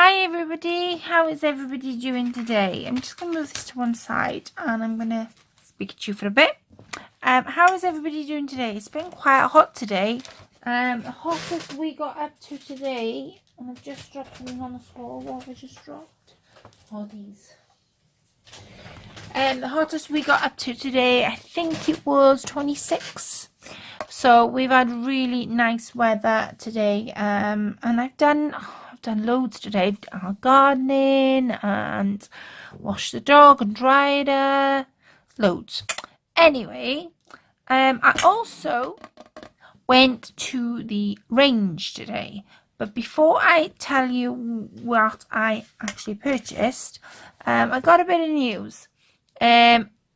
Hi everybody, how is everybody doing today? I'm just going to move this to one side and I'm going to speak to you for a bit. How is everybody doing today? It's been quite hot today. The hottest we got up to today, and I've just dropped something on the floor. What have I just dropped? All these. The hottest we got up to today, I think it was 26. So we've had really nice weather today, and I've done loads today. I've done gardening and washed the dog and dried her, loads. Anyway, I also went to the range today, but before I tell you what I actually purchased, I got a bit of news.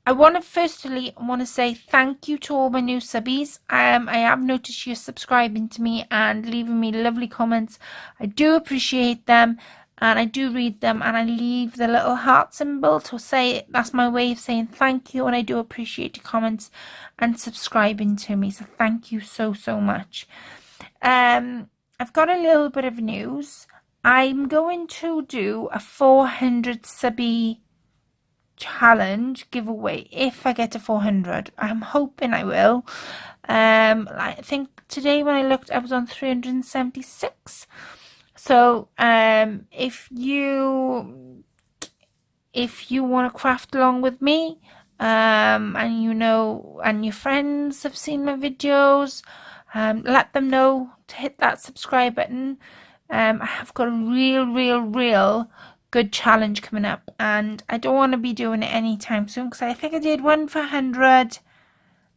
I want to say thank you to all my new subbies. I have noticed you're subscribing to me and leaving me lovely comments. I do appreciate them, and I do read them, and I leave the little heart symbol to say that's my way of saying thank you, and I do appreciate your comments and subscribing to me. So thank you so much. I've got a little bit of news. I'm going to do a 400 subby challenge giveaway if I get to 400. I'm hoping I will. I think today when I looked I was on 376. So if you want to craft along with me, and your friends have seen my videos, let them know to hit that subscribe button. I have got a real good challenge coming up, and I don't want to be doing it anytime soon, because I think I did one for 100.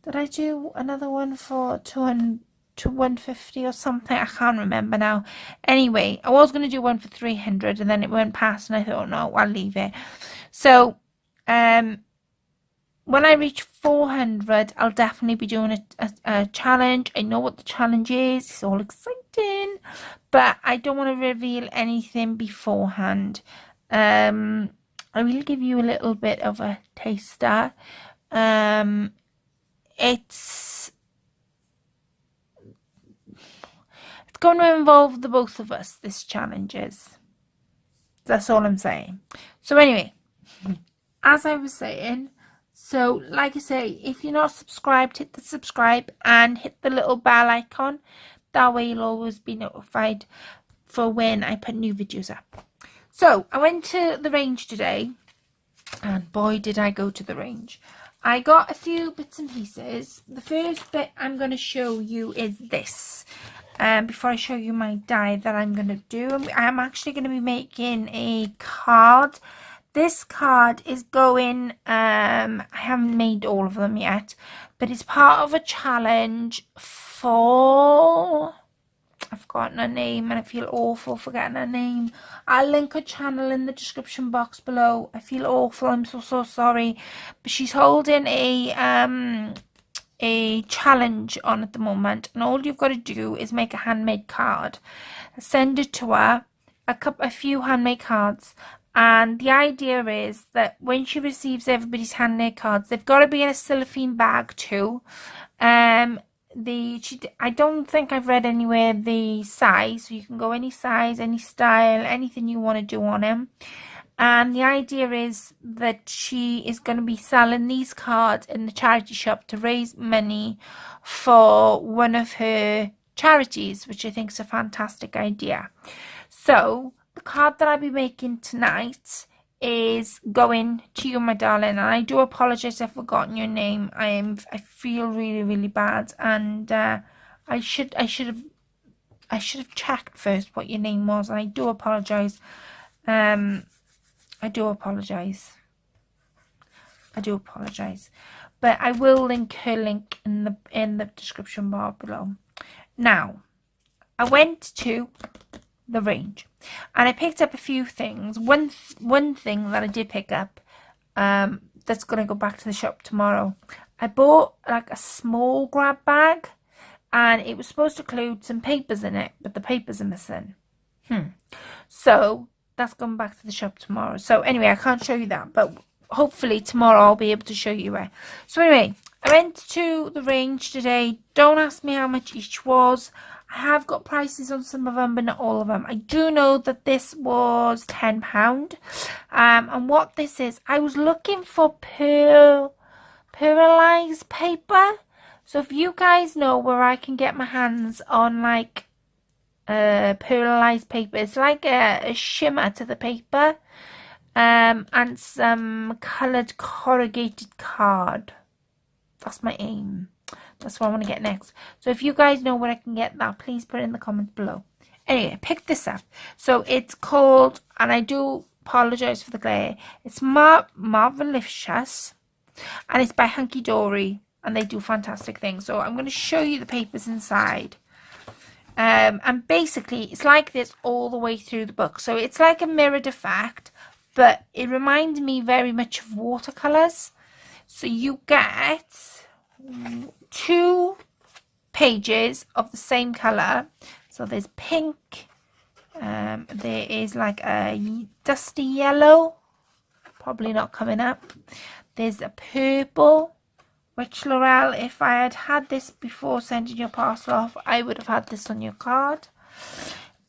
Did I do another one for 200 to 150 or something? I can't remember now. Anyway, I was going to do one for 300 and then it went past and I thought, no, I'll leave it. So when I reach 400, I'll definitely be doing a challenge. I know what the challenge is. It's all exciting, but I don't want to reveal anything beforehand. I will give you a little bit of a taster. It's going to involve the both of us, this challenge is. That's all I'm saying. So anyway, as I was saying, so like I say, if you're not subscribed, hit the subscribe and hit the little bell icon. That way you'll always be notified for when I put new videos up. So I went to the range today, and boy did I go to the range. I got a few bits and pieces. The first bit I'm going to show you is this. Before I show you my die that I'm going to do, I'm actually going to be making a card. This card is going, I haven't made all of them yet, but it's part of a challenge for, I've forgotten her name and I feel awful forgetting her name. I'll link her channel in the description box below. I feel awful, I'm so sorry. But she's holding a challenge on at the moment, and all you've got to do is make a handmade card. Send it to her, a few handmade cards. And the idea is that when she receives everybody's handmade cards, they've got to be in a cellophane bag too. I don't think I've read anywhere the size, so you can go any size, any style, anything you want to do on them. And the idea is that she is going to be selling these cards in the charity shop to raise money for one of her charities, which I think is a fantastic idea. So the card that I'll be making tonight is going to you, my darling, and I do apologize I've forgotten your name. I feel really bad, and I should have checked first what your name was. I do apologize. I do apologize, but I will link her link in the description bar below. Now, I went to the range and I picked up a few things. One thing that I did pick up, that's gonna go back to the shop tomorrow. I bought like a small grab bag, and it was supposed to include some papers in it, but the papers are missing. So that's going back to the shop tomorrow. So anyway, I can't show you that, but hopefully tomorrow I'll be able to show you it. So anyway, I went to the range today. Don't ask me how much each was. I I have got prices on some of them, but not all of them. I do know that this was £10. And what this is, I was looking for pearlized paper. So if you guys know where I can get my hands on like pearlized paper, it's like a shimmer to the paper, and some coloured corrugated card. That's my aim. That's what I want to get next. So if you guys know where I can get that, please put it in the comments below. Anyway, I picked this up. So it's called, and I do apologise for the glare, it's Marvelicious, and it's by Hunky Dory, and they do fantastic things. So I'm going to show you the papers inside. And basically, it's like this all the way through the book. So it's like a mirrored effect, but it reminds me very much of watercolours. So you get 2 pages of the same colour. So there's pink, there is like a dusty yellow, probably not coming up. There's a purple, which Laurel, if I had had this before sending your parcel off, I would have had this on your card.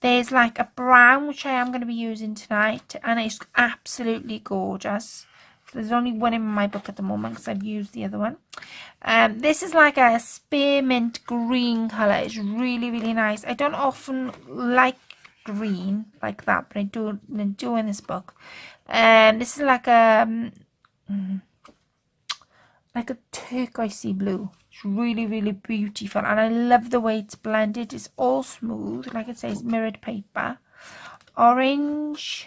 There's like a brown, which I am going to be using tonight, and it's absolutely gorgeous. There's only one in my book at the moment because I've used the other one. This is like a spearmint green colour. It's really, really nice. I don't often like green like that, but I do in this book. This is like a turquoisey blue. It's really, really beautiful, and I love the way it's blended. It's all smooth, like it says, mirrored paper. Orange.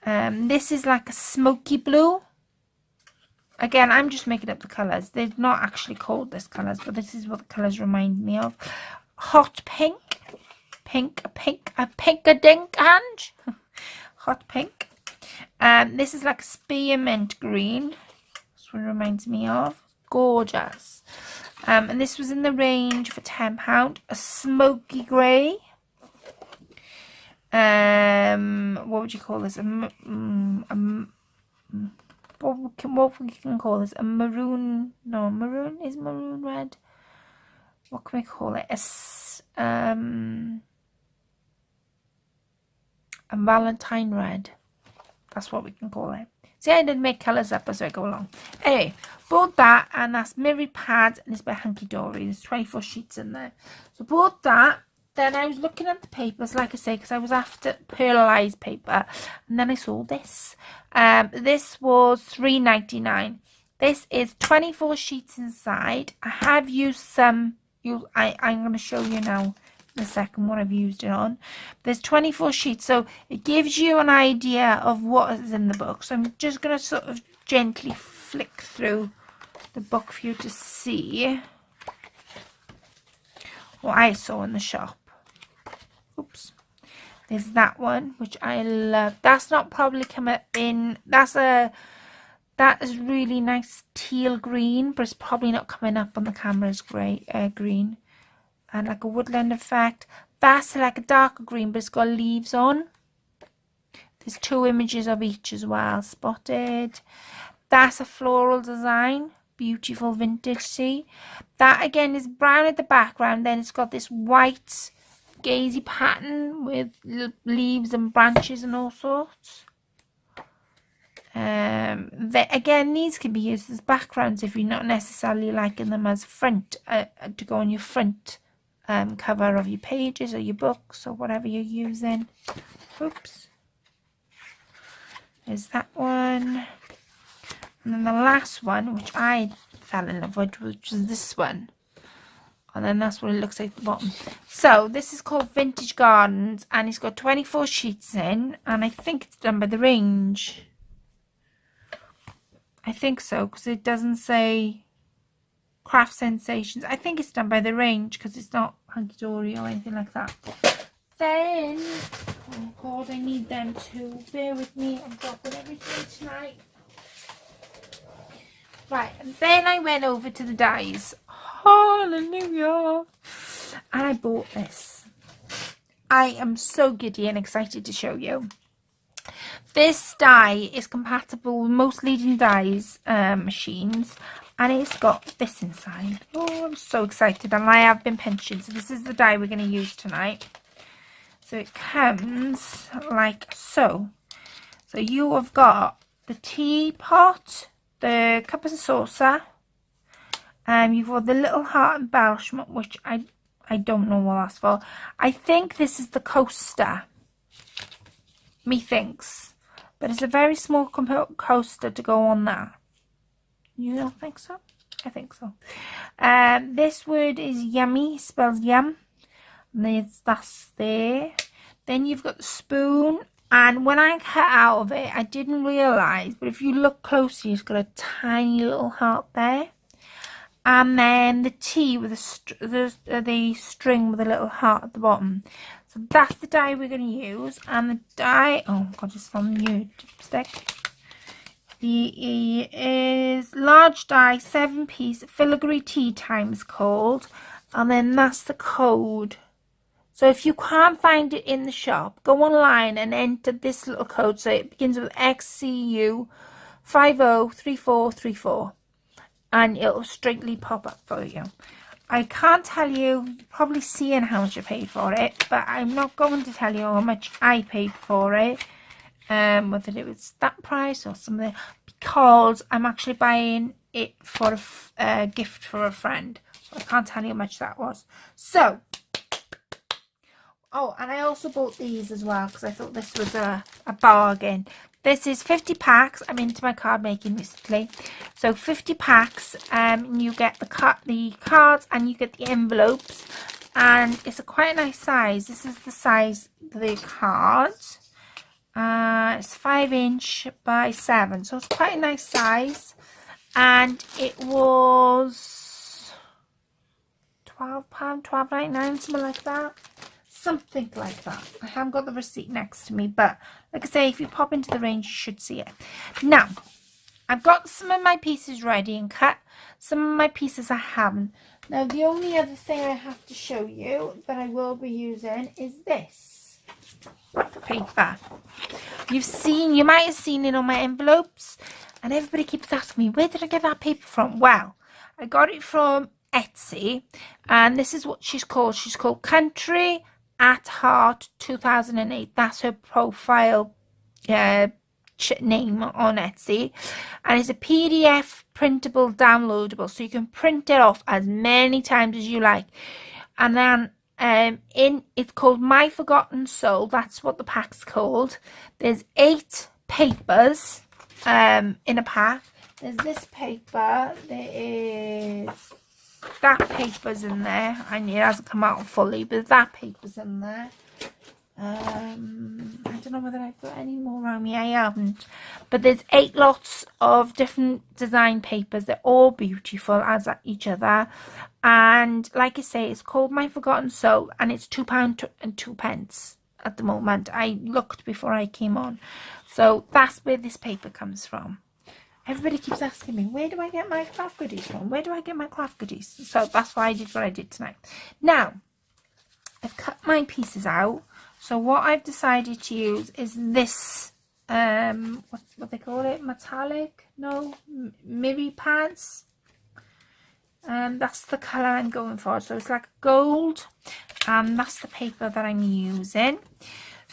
This is like a smoky blue. Again, I'm just making up the colours. They're not actually called this colours, but this is what the colours remind me of. Hot pink. A pink-a-dink hand. Hot pink. This is like spearmint green. This one reminds me of. Gorgeous. And this was in the range for £10. A smoky grey. What would you call this? What we can call this? A maroon? No, maroon is maroon red. What can we call it? A Valentine red. That's what we can call it. See, I didn't make colours up as I go along. Anyway, bought that, and that's mirrored pads, and it's by Hunky Dory. There's 24 sheets in there. So bought that. Then I was looking at the papers, like I say, because I was after pearlized paper, and then I saw this. This was £3.99. This is 24 sheets inside. I have used some. I'm going to show you now in a second what I've used it on. There's 24 sheets, so it gives you an idea of what is in the book. So I'm just going to sort of gently flick through the book for you to see what I saw in the shop. Oops. There's that one, which I love. That's not probably come up in, that is really nice teal green, but it's probably not coming up on the camera's green. And like a woodland effect. That's like a darker green, but it's got leaves on. There's 2 images of each as well, spotted. That's a floral design. Beautiful vintage, see? That again is brown at the background, then it's got this white gazy pattern with leaves and branches and all sorts. Again, these can be used as backgrounds if you're not necessarily liking them as front, to go on your front cover of your pages or your books or whatever you're using. Oops. There's that one. And then the last one, which I fell in love with, which is this one. And then that's what it looks like at the bottom. So this is called Vintage Gardens, and it's got 24 sheets in, and I think it's done by the range. I think so, because it doesn't say Craft Sensations. I think it's done by the range, because it's not Hunky Dory or anything like that. Then, oh God, I need them to bear with me. I'm dropping everything tonight. Right, and then I went over to the dyes. Hallelujah! And I bought this. I am so giddy and excited to show you. This dye is compatible with most leading dyes machines, and it's got this inside. Oh, I'm so excited, and I have been pinching. So this is the die we're going to use tonight. So it comes like so. So you have got the teapot, the cup and saucer, you've got the little heart embellishment, which I don't know what that's for. I think this is the coaster, methinks, but it's a very small coaster to go on that. You don't think so? I think so. This word is yummy, spells yum, and that's there. Then you've got the spoon, and when I cut out of it, I didn't realise, but if you look closely, it's got a tiny little heart there. And then the tea with the string with a little heart at the bottom. So that's the die we're going to use. And the die, oh god, it's on the new dipstick. The is large die, 7-piece filigree tea time is called. And then that's the code. So if you can't find it in the shop, go online and enter this little code. So it begins with XCU 503434. And it'll straightly pop up for you. I can't tell you, you're probably seeing how much I paid for it, but I'm not going to tell you how much I paid for it, whether it was that price or something, because I'm actually buying it for a gift for a friend. So I can't tell you how much that was. So, oh, and I also bought these as well, because I thought this was a bargain. This is 50 packs. I'm into my card making recently. So 50 packs, you get the cards and you get the envelopes. And it's quite a nice size. This is the size of the cards. It's 5" by 7. So it's quite a nice size. And it was £12, £12.99, something like that. Something like that. I haven't got the receipt next to me, but like I say, if you pop into the range, you should see it. Now, I've got some of my pieces ready and cut. Some of my pieces I haven't. Now, the only other thing I have to show you that I will be using is this paper. You might have seen it on my envelopes, and everybody keeps asking me, where did I get that paper from? Well, I got it from Etsy, and this is what she's called. She's called Country at Heart 2008. That's her profile name on Etsy, and it's a PDF printable downloadable, so you can print it off as many times as you like. And then it's called My Forgotten Soul. That's what the pack's called. There's 8 papers in a pack. There's this paper, there is that paper's in there, and it hasn't come out fully, but that paper's in there. I don't know whether I've got any more around me. I haven't, but there's 8 lots of different design papers. They're all beautiful as each other, and like I say, it's called My Forgotten Soul, and it's £2.02 at the moment. I looked before I came on, so that's where this paper comes from. Everybody keeps asking me, where do I get my craft goodies from? Where do I get my craft goodies? So that's why I did what I did tonight. Now, I've cut my pieces out. So what I've decided to use is this, what they call it? Metallic? No, Miri pads. That's the colour I'm going for. So it's like gold. And that's the paper that I'm using.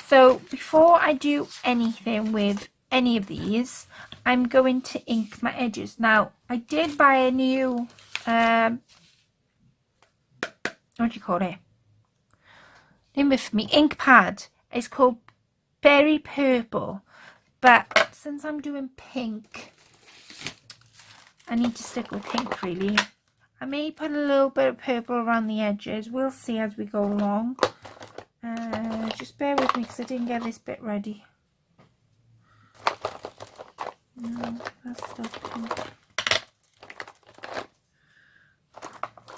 So before I do anything with any of these, I'm going to ink my edges. Now, I did buy a new, what do you call it? Name it for me, ink pad. It's called Berry Purple. But since I'm doing pink, I need to stick with pink really. I may put a little bit of purple around the edges. We'll see as we go along. Just bear with me because I didn't get this bit ready. No, that's still pink.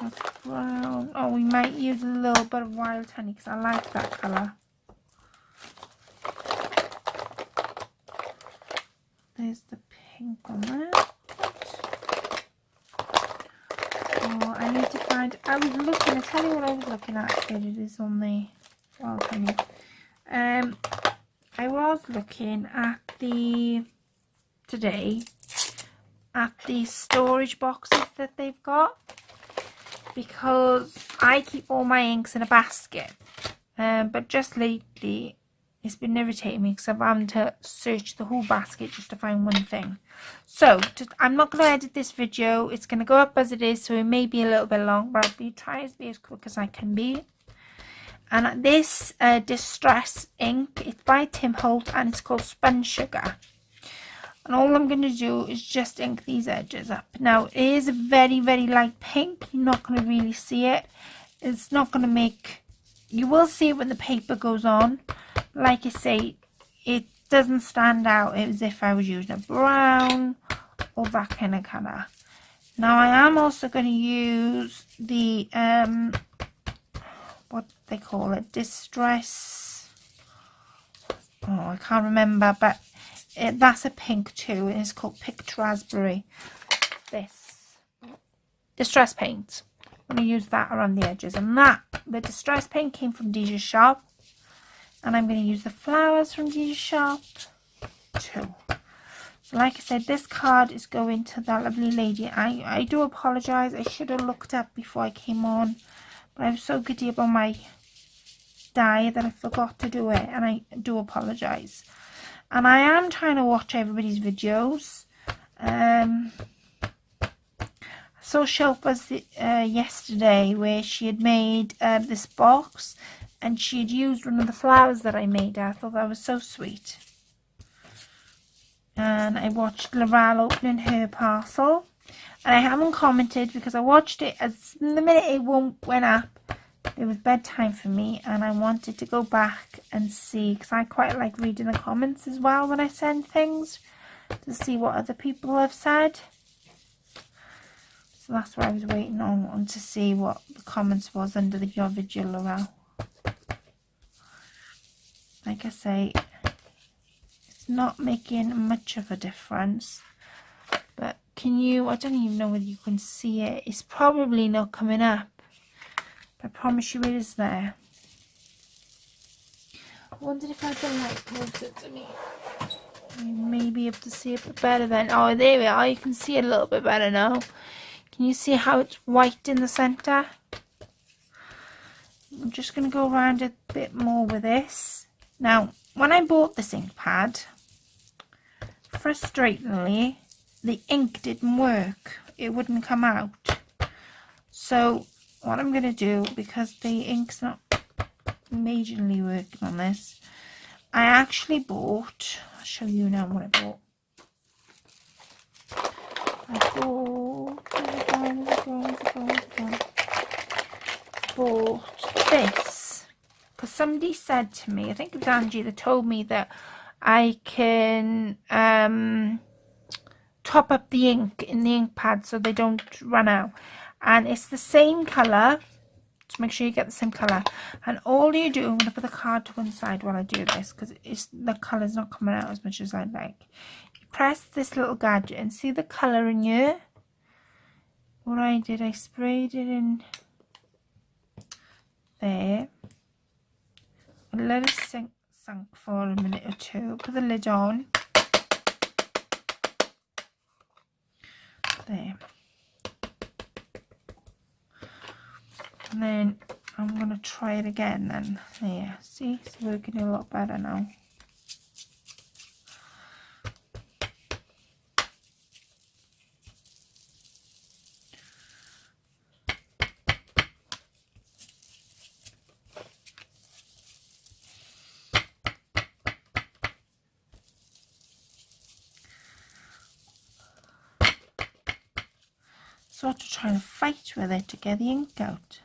That's brown. Oh, we might use a little bit of wild honey because I like that colour. There's the pink on there. Oh, I need to find. I was looking. I tell you what I was looking at. Here it is on the wild honey. I was looking at the today at the storage boxes that they've got, because I keep all my inks in a basket, but just lately it's been irritating me because I've had to search the whole basket just to find one thing. So I'm not going to edit this video. It's going to go up as it is, so it may be a little bit long, but I'll be trying to be as quick as I can be. And this Distress ink, it's by Tim Holt and it's called Spun Sugar. And all I'm going to do is just ink these edges up. Now, it is a very, very light pink. You're not going to really see it. It's not going to make... You will see it when the paper goes on. Like I say, it doesn't stand out as if I was using a brown or that kind of colour. Now, I am also going to use the... what they call it, Distress, oh, I can't remember, but that's a pink too, and it's called Picked Raspberry. This Distress paint, I'm going to use that around the edges, and the Distress paint came from Deeja's shop, and I'm going to use the flowers from Deeja's shop too. So like I said, this card is going to that lovely lady. I do apologise, I should have looked up before I came on. I was so giddy about my die that I forgot to do it, and I do apologise. And I am trying to watch everybody's videos. I saw Shilpa's yesterday where she had made this box, and she had used one of the flowers that I made. I thought that was so sweet. And I watched Laurel opening her parcel. And I haven't commented because I watched it as the minute it went up, it was bedtime for me, and I wanted to go back and see, because I quite like reading the comments as well when I send things, to see what other people have said. So that's what I was waiting on to see what the comments was under your video, Laurel. Like I say, it's not making much of a difference. But can you, I don't even know whether you can see it. It's probably not coming up. But I promise you it is there. I wondered if I had the light closer to me. You may be able to see it a bit better then. Oh, there we are. You can see it a little bit better now. Can you see how it's white in the centre? I'm just going to go around a bit more with this. Now, when I bought this ink pad, frustratingly, the ink didn't work. It wouldn't come out. So what I'm going to do, because the ink's not majorly working on this, I actually bought, I'll show you now what I bought. Bought this, because somebody said to me, I think it was Angie that told me that I can top up the ink in the ink pad so they don't run out, and it's the same colour, so make sure you get the same colour. And all you do, I'm going to put the card to one side while I do this because the colour's not coming out as much as I'd like. You press this little gadget and see the colour in here. What I did, I sprayed it in there and let it sink for a minute or two. Put the lid on. There. And then I'm going to try it again then. There, see, it's working a lot better now. Sort of trying to fight with it to get the ink out.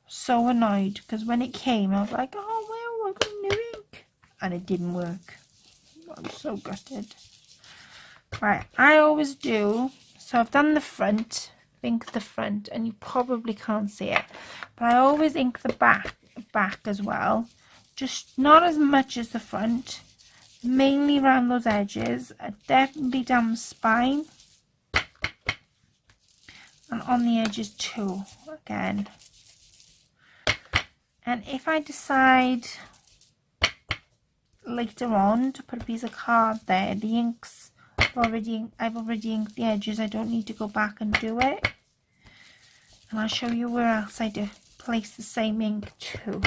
So annoyed because when it came I was like, oh well, I got new ink, and it didn't work. I was so gutted. Right, I always do, so I've done the front, ink the front, and you probably can't see it, but I always ink the back as well, just not as much as the front, mainly around those edges, definitely down the spine. And on the edges too, again. And if I decide later on to put a piece of card there, the ink's I've already inked the edges. I don't need to go back and do it. And I'll show you where else I do place the same ink too.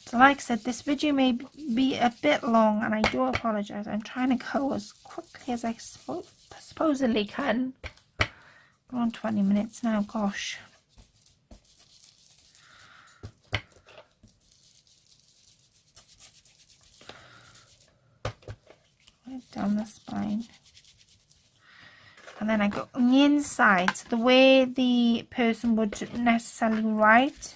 So like I said, this video may be a bit long, and I do apologise. I'm trying to go as quickly as I supposedly can. We're on 20 minutes now, gosh. Right down the spine. And then I go on the inside, so the way the person would necessarily write.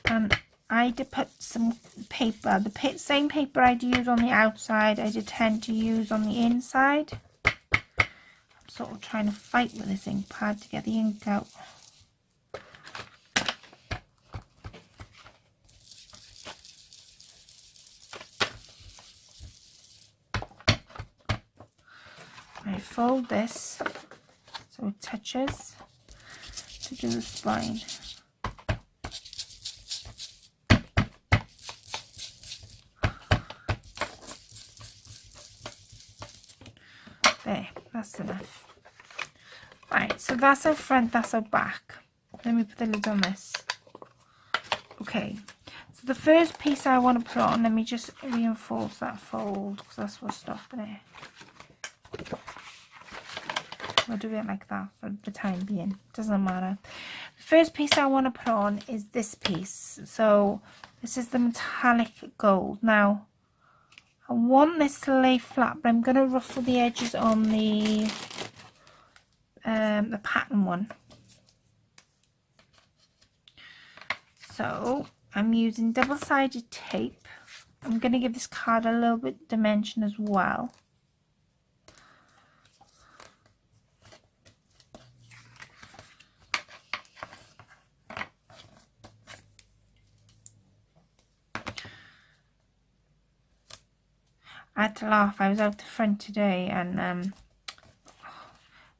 And I did put some paper, the same paper I'd use on the outside, I did tend to use on the inside. I'm sort of trying to fight with this ink pad to get the ink out. I fold this so it touches to do the spine. There, that's enough. Right, so that's our front, that's our back. Let me put the lid on this. Okay, so the first piece I want to put on, let me just reinforce that fold because that's what's stopping it. We'll do it like that for the time being, doesn't matter. The first piece I want to put on is this piece. So this is the metallic gold. Now I want this to lay flat, but I'm going to ruffle the edges on the pattern one. So I'm using double-sided tape. I'm going to give this card a little bit dimension as well. I had to laugh. I was out the front today, and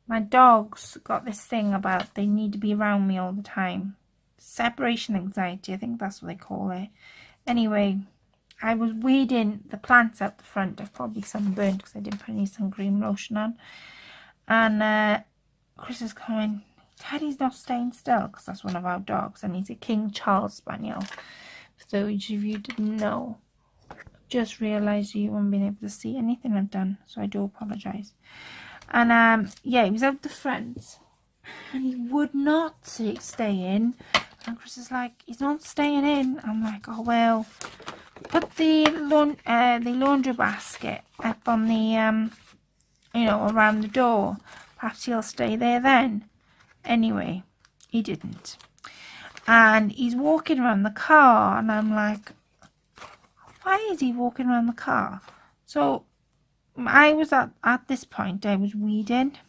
my dogs got this thing about they need to be around me all the time. Separation anxiety, I think that's what they call it. Anyway, I was weeding the plants out the front. I've probably sunburned because I didn't put any sun cream lotion on. And Chris is going, Teddy's not staying still, because that's one of our dogs, and he's a King Charles Spaniel. For those of you who didn't know. Just realised you won't be able to see anything I've done, so I do apologise. And yeah, he was out the front and he would not stay in, and Chris is like, he's not staying in. I'm like, oh well, put the laundry basket up on the you know, around the door, perhaps he'll stay there then. Anyway, he didn't, and he's walking around the car, and I'm like, why is he walking around the car? So I was at this point, I was weeding,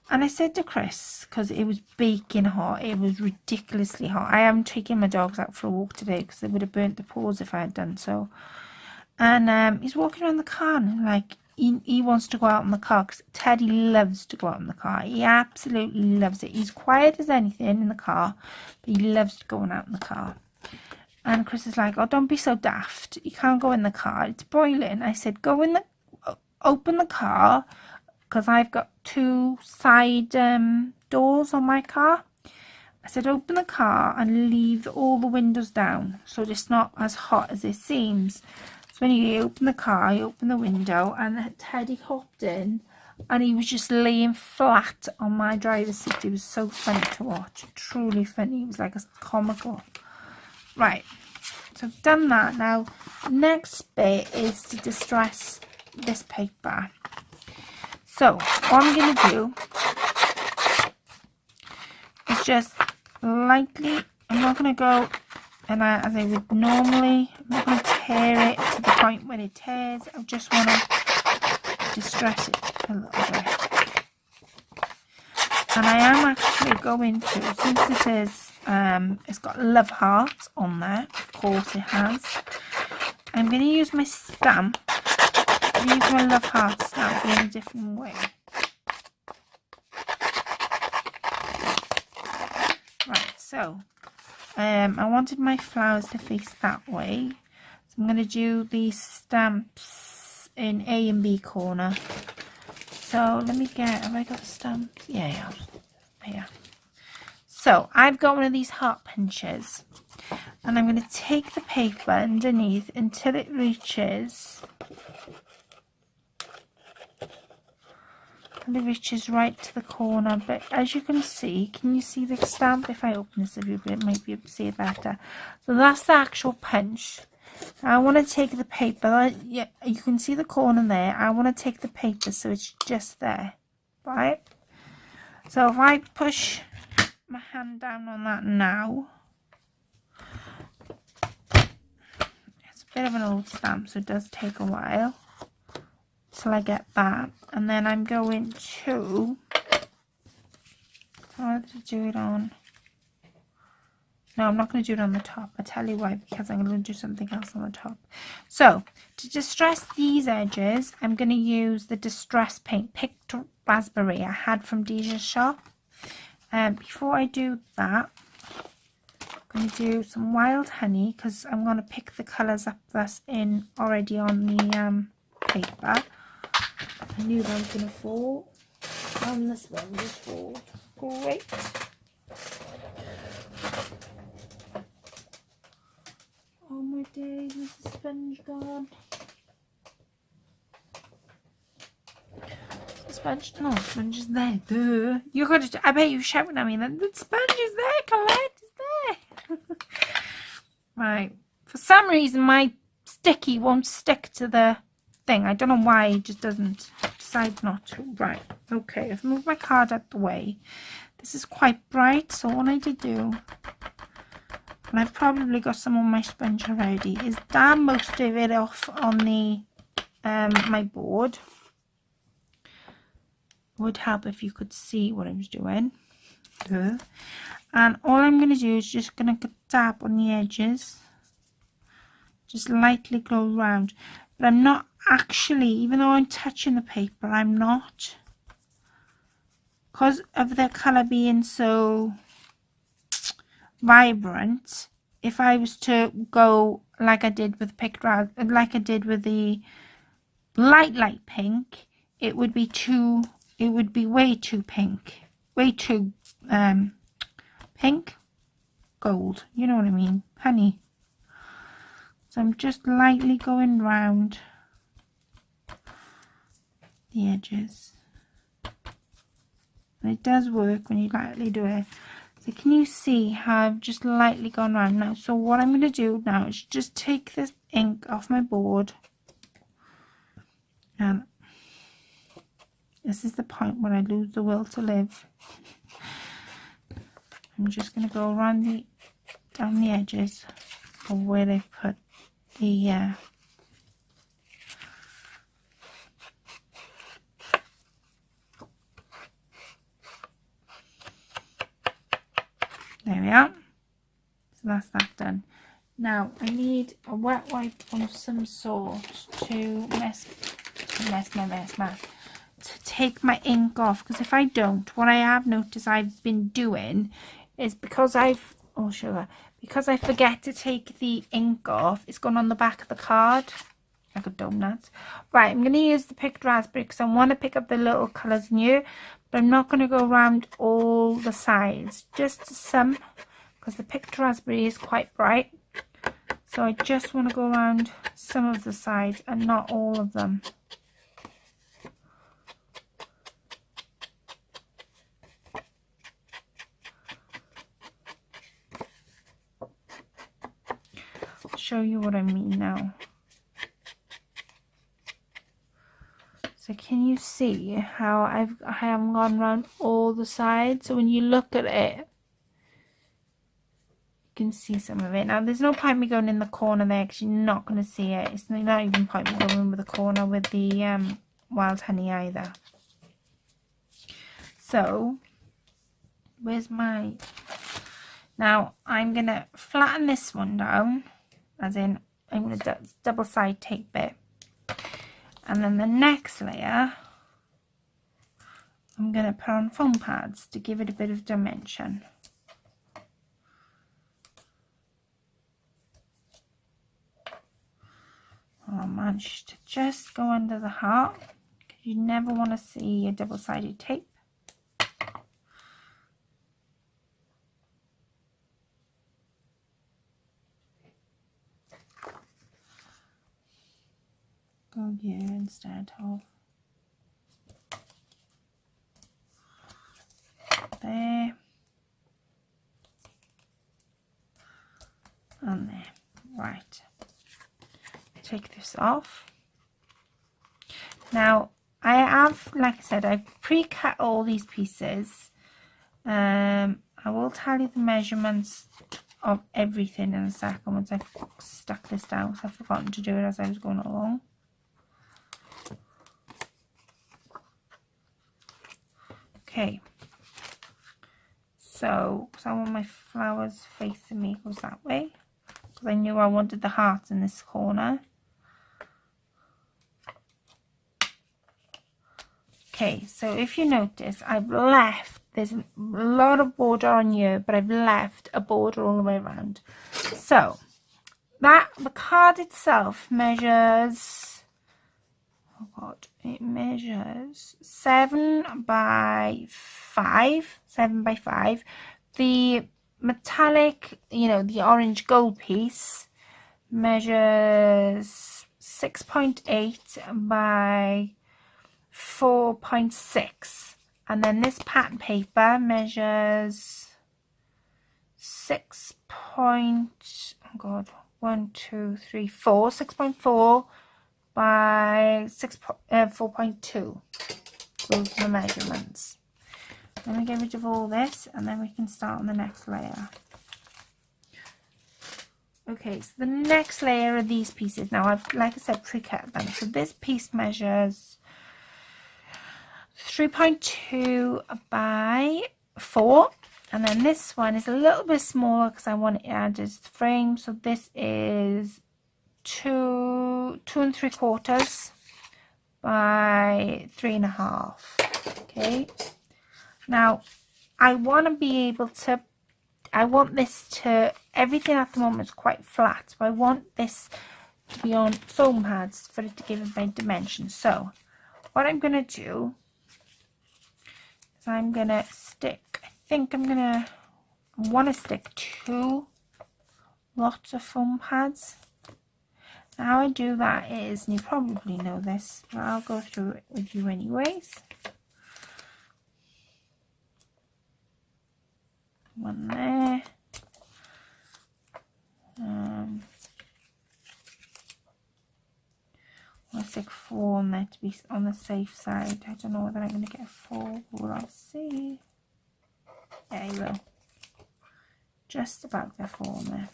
and I said to Chris, because it was baking hot, it was ridiculously hot. I am taking my dogs out for a walk today because they would have burnt the paws if I had done so. And he's walking around the car, and like he wants to go out in the car, because Teddy loves to go out in the car. He absolutely loves it. He's quiet as anything in the car, but he loves going out in the car. And Chris is like, oh, don't be so daft. You can't go in the car. It's boiling. I said, go in the, open the car, because I've got two side doors on my car. I said, open the car and leave all the windows down, so it's not as hot as it seems. So when you open the car, you open the window, and Teddy hopped in, and he was just laying flat on my driver's seat. It was so funny to watch. Truly funny. It was like a comical. Right, so I've done that. Now, next bit is to distress this paper. So, what I'm going to do is just lightly, I'm not going to go, and as I would normally, I'm not going to tear it to the point where it tears. I just want to distress it a little bit. And I am actually going to, since this is, it's got love hearts on there, of course it has. I'm going to use my stamp. I'm going to use my love heart stamp in a different way. Right, so I wanted my flowers to face that way. So I'm going to do these stamps in A and B corner. So let me get, have I got the stamps? Yeah. So I've got one of these heart pinchers, and I'm going to take the paper underneath until it reaches right to the corner. But as you can see, can you see the stamp? If I open this a little bit, it might be able to see it better. So that's the actual pinch. I want to take the paper, yeah, you can see the corner there. I want to take the paper so it's just there, right? So if I push my hand down on that now, it's a bit of an old stamp, so it does take a while till I get that. And then I'm going to, how to do it on, no, I'm not going to do it on the top. I'll tell you why, because I'm going to do something else on the top. So to distress these edges, I'm going to use the Distress Paint Picked Raspberry I had from Deja's shop. Before I do that, I'm going to do some Wild Honey, because I'm going to pick the colours up that's in already on the paper. I knew that was going to fall, and this one just fall. Great. Oh my days, where's the sponge gone? The sponge, no, the sponge is there. Duh. You're going to, I bet you're shouting at me then, the sponge is there, Colette, it's there. Right, for some reason my sticky won't stick to the thing. I don't know why, it just doesn't decide not to. Right, okay, I've moved my card out the way. This is quite bright, so what I did do, and I've probably got some on my sponge already, is dab most of it off on the my board. Would help if you could see what I was doing. And all I'm going to do is just going to dab on the edges, just lightly go around. But I'm not actually, even though I'm touching the paper, I'm not, because of the colour being so vibrant. If I was to go like I did with like I did with the light pink, it would be way too pink, way too pink, gold, you know what I mean, honey. So I'm just lightly going round the edges, and it does work when you lightly do it. So can you see how I've just lightly gone around now? So what I'm going to do now is just take this ink off my board, and this is the point where I lose the will to live. I'm just going to go around down the edges of where they've put the there we are. So that's that done. Now I need a wet wipe of some sort to to take my ink off, because if I don't, what I have noticed I've been doing is, because I forget to take the ink off, it's gone on the back of the card like a donut. Right, I'm going to use the Picked Raspberry because I want to pick up the little colours in here, but I'm not going to go around all the sides, just some, because the Picked Raspberry is quite bright. So I just want to go around some of the sides and not all of them. I'll show you what I mean now. So can you see how I haven't gone around all the sides? So when you look at it, you can see some of it. Now there's no point me going in the corner there because you're not going to see it. It's not even point me going with the corner with the Wild Honey either. So where's my... Now I'm going to flatten this one down, as in I'm going to double side tape it. And then the next layer, I'm going to put on foam pads to give it a bit of dimension. managed to just go under the heart. You never want to see a double-sided tape. Go here instead of there and there. Right, take this off. Now I have, like I said, I've pre-cut all these pieces. I will tell you the measurements of everything in a second once I've stuck this down, because I've forgotten to do it as I was going along. Okay, so because I want my flowers facing me, goes that way, because I knew I wanted the heart in this corner. Okay, so if you notice, I've left, there's a lot of border on here, but I've left a border all the way around. So that the card itself measures, oh god, it measures 7 by 5. The metallic, you know, the orange gold piece measures 6.8 by 4.6, and then this pattern paper measures 6.4 by 4.2. Those are the measurements. Let me get rid of all this and then we can start on the next layer. Okay, so the next layer are these pieces. Now I've, like I said, pre-cut them. So this piece measures 3.2 by 4, and then this one is a little bit smaller because I want it added to the frame. So this is 2 3/4 by 3.5. Okay, now I want to be able to, I want this to, everything at the moment is quite flat, so I want this to be on foam pads for it to give it my dimension. So what I'm going to do, I'm gonna stick, I want to stick 2 lots of foam pads. Now how I do that is, and you probably know this, but I'll go through it with you anyways. One there. I'll stick 4 on there to be on the safe side. I don't know whether I'm going to get 4, we'll see. There you go. Just about there, 4 on there.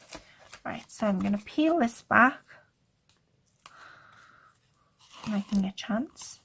Right, so I'm going to peel this back. Making a chance.